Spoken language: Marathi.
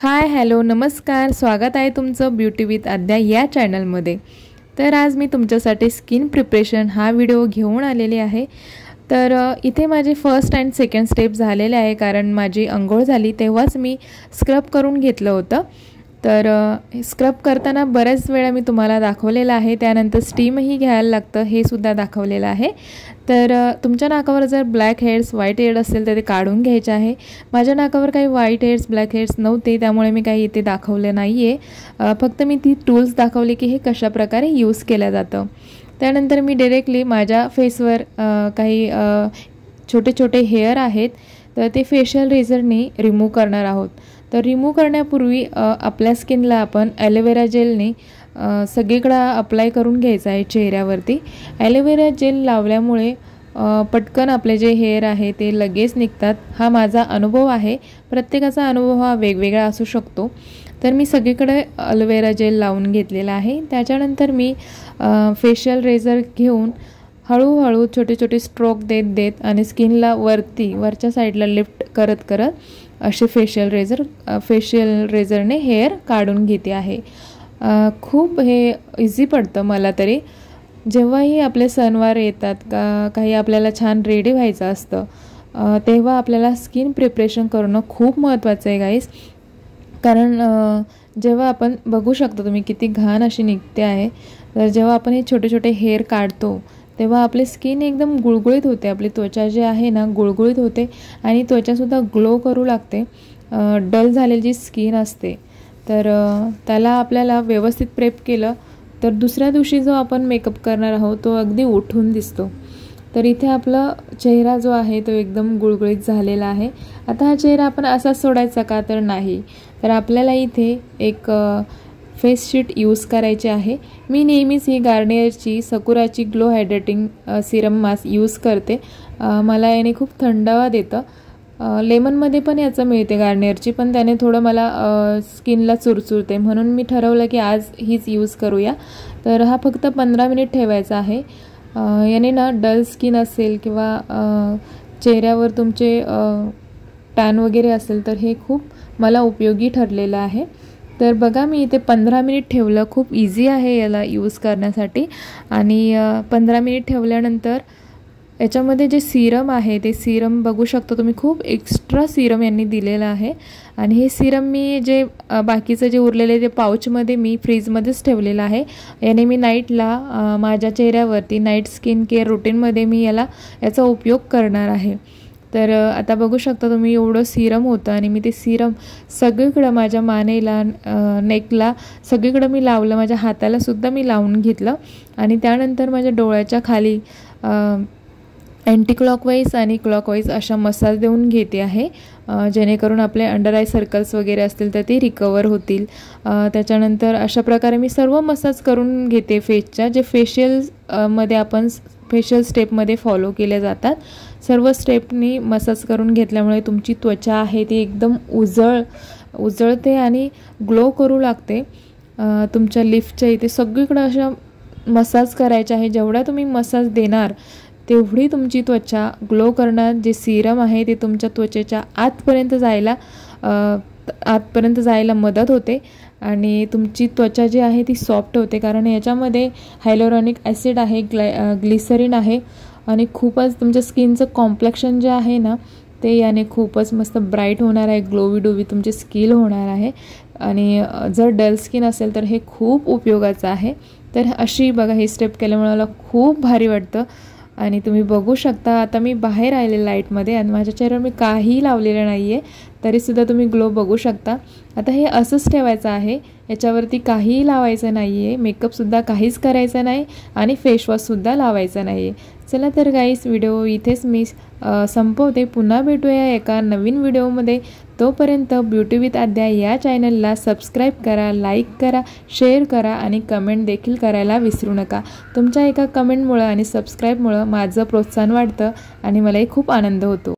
हाय हॅलो नमस्कार, स्वागत आहे तुमचं ब्युटी विथ आद्या या चॅनलमध्ये। तर आज मी तुमच्यासाठी स्किन प्रिपरेशन हा व्हिडिओ घेऊन आलेले आहे। तर इथे माझे फर्स्ट अँड सेकंड स्टेप झालेले आहे, कारण माझी अंघोळ झाली तेव्हाच मी स्क्रब करून घेतलं होतं। तर स्क्रब करताना बऱ्याच वेळा मी तुम्हाला दाखवलेलं आहे, त्यानंतर स्टीमही घ्यायला लागतं हे सुद्धा दाखवलेलं आहे। तर तुमच्या नाकावर जर ब्लॅक हेड्स व्हाईट हेड असेल तर ते काढून घ्यायचे आहे। माझ्या नाकावर काही व्हाईट हेड्स ब्लॅक हेड्स नव्हते, त्यामुळे मी काही इथे दाखवले नाही आहे। फक्त मी ती टूल्स दाखवले की हे कशा प्रकारे यूज केलं जातं। त्यानंतर मी डायरेक्टली माझ्या फेसवर काही छोटे छोटे हेअर आहेत, तर ते फेशियल रेझरने रिमूव्ह करणार आहोत। तर रिमूव्ह करण्यापूर्वी आपल्या स्किनला आपण ॲलोवेरा जेलने सगळीकडे अप्लाय करून घ्यायचं आहे चेहऱ्यावरती। ॲलोवेरा जेल लावल्यामुळे पटकन आपले जे हेअर आहे ते लगेच निघतात, हा माझा अनुभव आहे। प्रत्येकाचा अनुभव हा वेगवेगळा असू शकतो। तर मी सगळीकडे ॲलोवेरा जेल लावून घेतलेला आहे। त्याच्यानंतर मी फेशियल रेझर घेऊन हळूहळू छोटे छोटे स्ट्रोक देत आणि स्किनला वरच्या साईडला लिफ्ट करत करत असे फेशियल रेझरने हेअर काढून घेते आहे। खूप हे इझी पडतं मला तरी। जेव्हाही आपले सणवार येतात काही आपल्याला छान रेडी व्हायचं असतं तेव्हा आपल्याला स्किन प्रिपरेशन करणं खूप महत्त्वाचं आहे गाईस। कारण जेव्हा आपण बघू शकतो तुम्ही किती घाण अशी निघते आहे, तर जेव्हा आपण हे छोटे छोटे हेअर काढतो तेव्हा आपली स्किन एकदम गुळगुळीत होते, आपली त्वचा जी आहे ना गुळगुळीत होते आणि त्वचासुद्धा ग्लो करू लागते। डल झालेली जी स्किन असते तर त्याला आपल्याला व्यवस्थित प्रेप केलं तर दुसऱ्या दिवशी जो आपण मेकअप करणार आहोत तो अगदी उठून दिसतो। तर इथे आपला चेहरा जो आहे तो एकदम गुळगुळीत झालेला आहे। आता हा चेहरा आपण असाच सोडायचा का, तर नाही। तर आपल्याला इथे एक फेस शीट यूज करायची आहे। मी नेहमीच ही गार्नियरची सकुराची glow hydrating serum mask use करते। मला याने खूप थंडावा देतं। लेमनमध्ये पण याचं मिळते गार्नियरची, पण त्याने थोडं मला स्किनला चुरचुरते, म्हणून मी ठरवलं की आज हीच यूज करूया। तर हा फक्त 15 मिनिट ठेवायचा आहे। याने ना डल स्किन असेल किंवा चेहऱ्यावर तुमचे टॅन वगैरे असेल तर हे खूप मला उपयोगी ठरलेलं आहे। तर बघा मी इथे 15 मिनिट ठेवलं, खूप इझी आहे याला यूज करण्यासाठी। आणि 15 मिनिट ठेवल्यानंतर याच्यामध्ये जे सीरम आहे ते सीरम बघू शकतो तुम्ही, खूप एक्स्ट्रा सीरम यांनी दिलेलं आहे। आणि हे सीरम मी जे बाकीचं जे उरलेले ते पाऊचमध्ये मी फ्रीजमध्येच ठेवलेलं आहे। याने मी नाईटला माझ्या चेहऱ्यावरती नाईट स्किन केअर रुटीनमध्ये मी याचा उपयोग करणार आहे। तर आता बघू शकता तुम्ही एवढं सीरम होतं आणि मी ते सीरम सगळीकडं माझ्या मानेला नेकला सगळीकडं मी लावलं, माझ्या हाताला सुद्धा मी लावून घेतलं। आणि त्यानंतर माझ्या डोळ्याच्या खाली अँटी क्लॉकवाईज आणि क्लॉकवाईज अशा मसाज देऊन घेते आहे, जेणेकरून आपले अंडर आय सर्कल्स वगैरे असतील तर ते रिकवर होतील। त्याच्यानंतर अशा प्रकारे मी सर्व मसाज करून घेते फेसच्या, जे फेशियलमध्ये आपण फेशियल स्टेपमध्ये फॉलो केल्या जातात। सर्व स्टेपनी मसाज करून घेतल्यामुळे तुमची त्वचा आहे ती एकदम उजळते आणि ग्लो करू लागते। तुमच्या लिफ्टच्या इथे सगळीकडे अशा मसाज करायचे आहे। जेवढा तुम्ही मसाज देणार तेवढी तुमची त्वचा ग्लो करणार। जे सीरम आहे ते तुमच्या त्वचेच्या आतपर्यंत जायला मदत होते आणि तुमची त्वचा जी आहे ती सॉफ्ट होते, कारण याच्यामध्ये हायलोरॉनिक ॲसिड आहे, ग्लिसरीन आहे आणि खूपच तुमच्या स्किनचं कॉम्प्लेक्शन जे आहे ना ते याने खूपच मस्त ब्राईट होणार आहे, ग्लोवी डोवी तुमची स्किन होणार आहे। आणि जर डल स्किन असेल तर हे खूप उपयोगाचं आहे। तर अशी बघा ही स्टेप केल्यामुळे मला खूप भारी वाटतं। आणि तुम्ही बघू शकता आता मी बाहेर आले लाईटमध्ये आणि माझ्या चेहऱ्यावर मी काहीही लावलेलं नाही आहे, तरीसुद्धा तुम्ही ग्लो बघू शकता। आता हे असंच ठेवायचं आहे, याच्यावरती काहीही लावायचं नाही आहे, मेकअपसुद्धा काहीच करायचं नाही आणि फेसवॉशसुद्धा लावायचं नाही आहे। चला तर गाईस व्हिडिओ इथेच मी संपवते, पुन्हा भेटूया एका नवीन व्हिडिओमध्ये। तोपर्यंत ब्युटी विथ आद्या या चॅनलला सबस्क्राईब करा, लाईक करा, शेअर करा आणि कमेंट देखील करायला विसरू नका। तुमच्या एका कमेंटमुळं आणि सबस्क्राईबमुळं माझं प्रोत्साहन वाढतं आणि मलाही खूप आनंद होतो।